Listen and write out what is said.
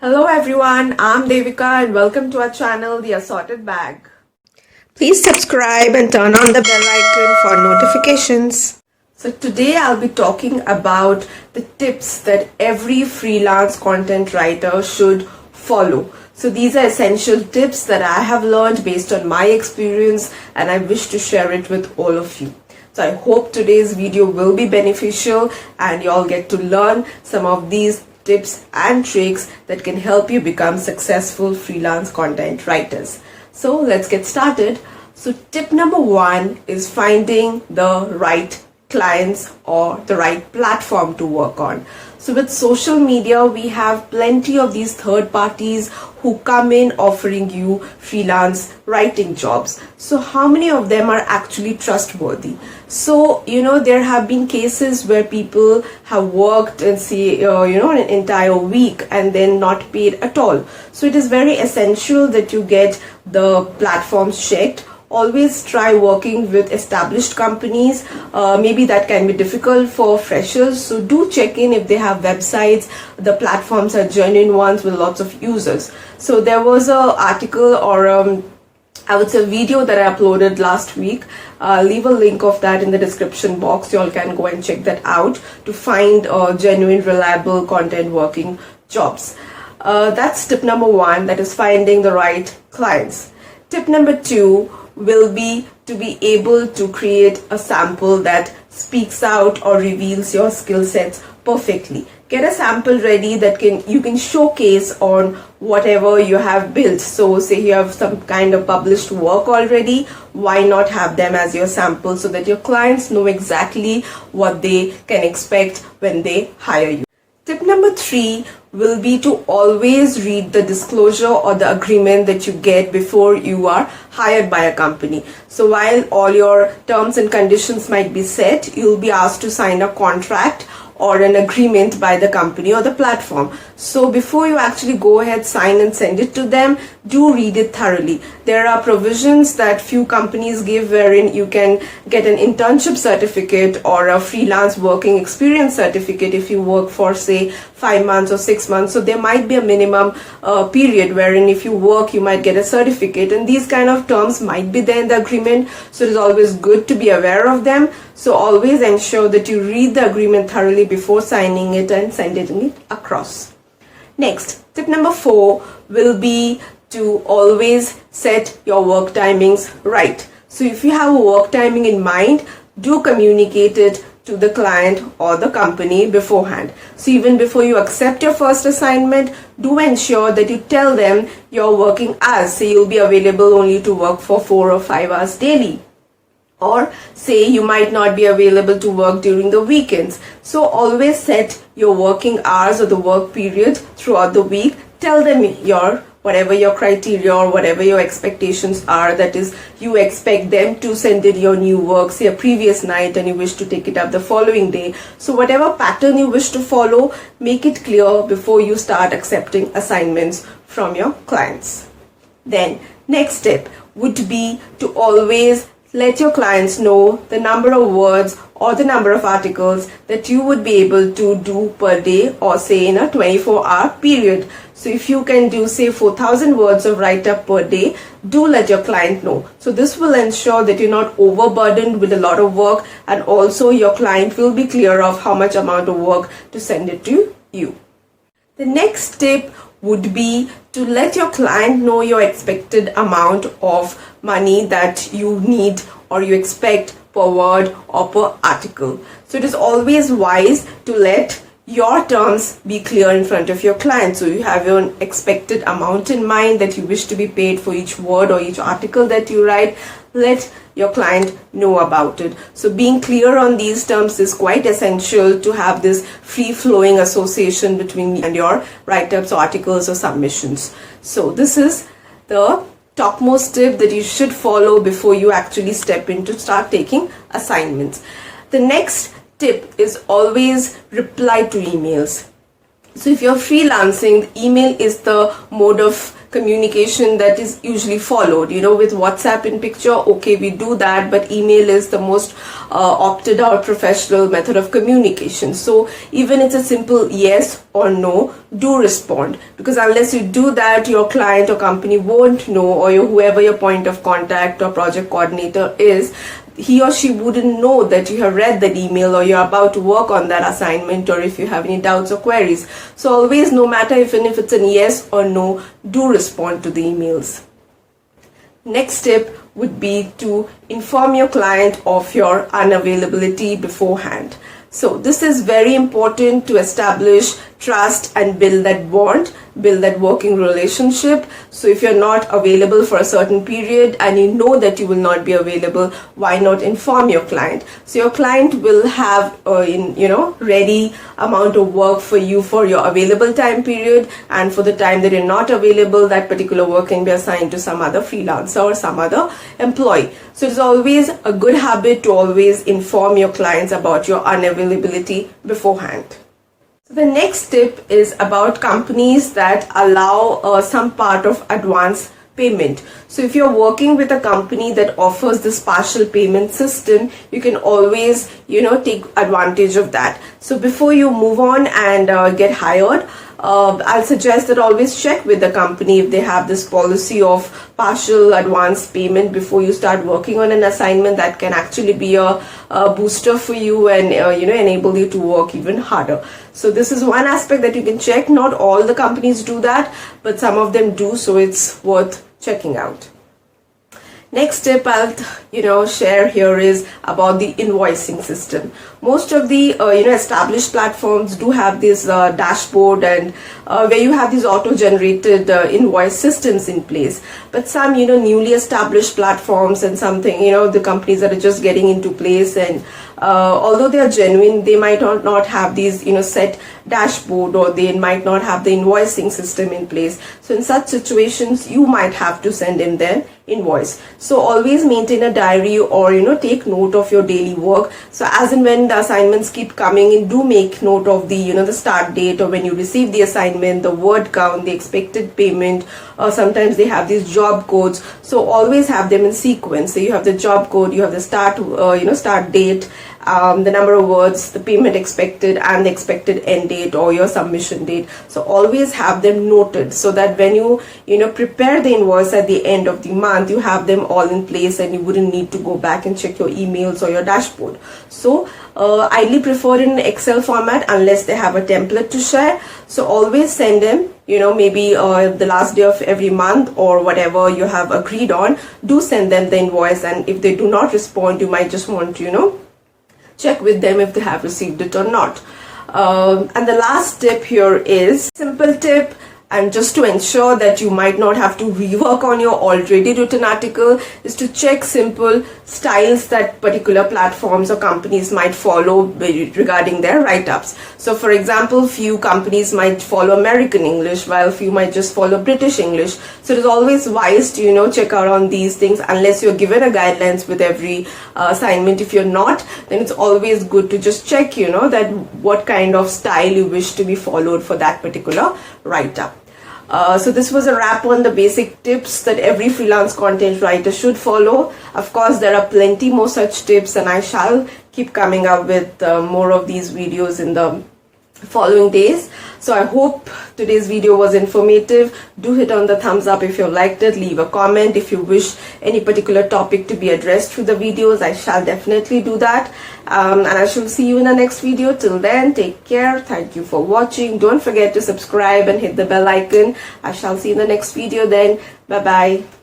Hello everyone, I'm Devika and welcome to our channel, The Assorted Bag. Please subscribe and turn on the bell icon for notifications. So today I'll be talking about the tips that every freelance content writer should follow. So these are essential tips that I have learned based on my experience and I wish to share it with all of you. So I hope today's video will be beneficial and you all get to learn some of these tips and tricks that can help you become successful freelance content writers. So let's get started. So tip number one is finding the right clients or the right platform to work on. So with social media, we have plenty of these third parties who come in offering you freelance writing jobs. So how many of them are actually trustworthy? So, there have been cases where people have worked and an entire week and then not paid at all. So it is very essential that you get the platforms checked. Always try working with established companies. Maybe that can be difficult for freshers, so do check in if they have websites. The platforms are genuine ones with lots of users. So there was an article or I would say video that I uploaded last week. I'll leave a link of that in the description box. You all can go and check that out to find genuine, reliable content working jobs. That's tip number one, that is finding the right clients. Tip number two will be to be able to create a sample that speaks out or reveals your skill sets perfectly. Get a sample ready that you can showcase on whatever you have built. So say you have some kind of published work already, why not have them as your sample so that your clients know exactly what they can expect when they hire you. Tip number three will be to always read the disclosure or the agreement that you get before you are hired by a company. So while all your terms and conditions might be set, you'll be asked to sign a contract or an agreement by the company or the platform. So before you actually go ahead, sign and send it to them, do read it thoroughly. There are provisions that few companies give wherein you can get an internship certificate or a freelance working experience certificate if you work for say 5 months or 6 months. So there might be a minimum period wherein if you work you might get a certificate, and these kind of terms might be there in the agreement. So it is always good to be aware of them. So always ensure that you read the agreement thoroughly before signing it and sending it across. Next, tip number four will be to always set your work timings right. So if you have a work timing in mind, do communicate it to the client or the company beforehand. So even before you accept your first assignment, do ensure that you tell them your working hours. Say you'll be available only to work for 4 or 5 hours daily. Or say you might not be available to work during the weekends. So always set your working hours or the work period throughout the week. Tell them whatever your criteria or whatever your expectations are, that is, you expect them to send in your new work say a previous night and you wish to take it up the following day. So whatever pattern you wish to follow, make it clear before you start accepting assignments from your clients. Then next step would be to always let your clients know the number of words or the number of articles that you would be able to do per day or say in a 24-hour period. So if you can do say 4,000 words of write-up per day, do let your client know. So this will ensure that you're not overburdened with a lot of work, and also your client will be clear of how much amount of work to send it to you. The next tip would be to let your client know your expected amount of money that you need or you expect per word or per article. So it is always wise to let your terms be clear in front of your client. So you have your expected amount in mind that you wish to be paid for each word or each article that you write. Let your client know about it. So being clear on these terms is quite essential to have this free-flowing association between you and your write-ups or articles or submissions. So this is the topmost tip that you should follow before you actually step in to start taking assignments. The next tip is always reply to emails. So if you're freelancing, email is the mode of communication that is usually followed. With WhatsApp in picture, okay, we do that, but email is the most opted out professional method of communication. So even it's a simple yes or no, do respond, because unless you do that, your client or company won't know, or whoever your point of contact or project coordinator is, he or she wouldn't know that you have read that email or you're about to work on that assignment, or if you have any doubts or queries. So always, no matter even if it's a yes or no, do respond to the emails. Next tip would be to inform your client of your unavailability beforehand. So this is very important to establish trust and build that bond, build that working relationship. So if you're not available for a certain period and you know that you will not be available, why not inform your client? So your client will have ready amount of work for you for your available time period, and for the time that you're not available, that particular work can be assigned to some other freelancer or some other employee. So it's always a good habit to always inform your clients about your unavailability beforehand. So the next tip is about companies that allow some part of advance payment. So if you're working with a company that offers this partial payment system, you can always, take advantage of that. So before you move on and get hired, I'll suggest that always check with the company if they have this policy of partial advance payment before you start working on an assignment. That can actually be a booster for you and enable you to work even harder. So this is one aspect that you can check. Not all the companies do that, but some of them do, so it's worth checking out. Next tip I'll share here is about the invoicing system. Most of the established platforms do have this dashboard and where you have these auto-generated invoice systems in place. But some newly established platforms and something the companies that are just getting into place, and although they are genuine, they might not have these set dashboard, or they might not have the invoicing system in place. So in such situations, you might have to send in their invoice. So always maintain a diary, or take note of your daily work. So as and when the assignments keep coming in, do make note of the the start date, or when you receive the assignment, the word count, the expected payment, or sometimes they have these job codes. So always have them in sequence. So you have the job code, you have the start date, the number of words, the payment expected, and the expected end date or your submission date. So always have them noted, so that when you prepare the invoice at the end of the month, you have them all in place and you wouldn't need to go back and check your emails or your dashboard. So ideally prefer in Excel format unless they have a template to share. So always send them maybe the last day of every month, or whatever you have agreed on. Do send them the invoice, and if they do not respond, you might just want to check with them if they have received it or not. And the last tip here is simple tip, and just to ensure that you might not have to rework on your already written article, is to check simple styles that particular platforms or companies might follow regarding their write-ups. So for example, few companies might follow American English, while few might just follow British English. So it is always wise to check out on these things, unless you're given a guidelines with every assignment. If you're not, then it's always good to just check that what kind of style you wish to be followed for that particular write-up. So this was a wrap on the basic tips that every freelance content writer should follow. Of course, there are plenty more such tips, and I shall keep coming up with more of these videos in the following days. So I hope today's video was informative. Do hit on the thumbs up if you liked it. Leave a comment if you wish any particular topic to be addressed through the videos. I shall definitely do that. And I shall see you in the next video. Till then, take care. Thank you for watching. Don't forget to subscribe and hit the bell icon. I shall see you in the next video then. Bye bye.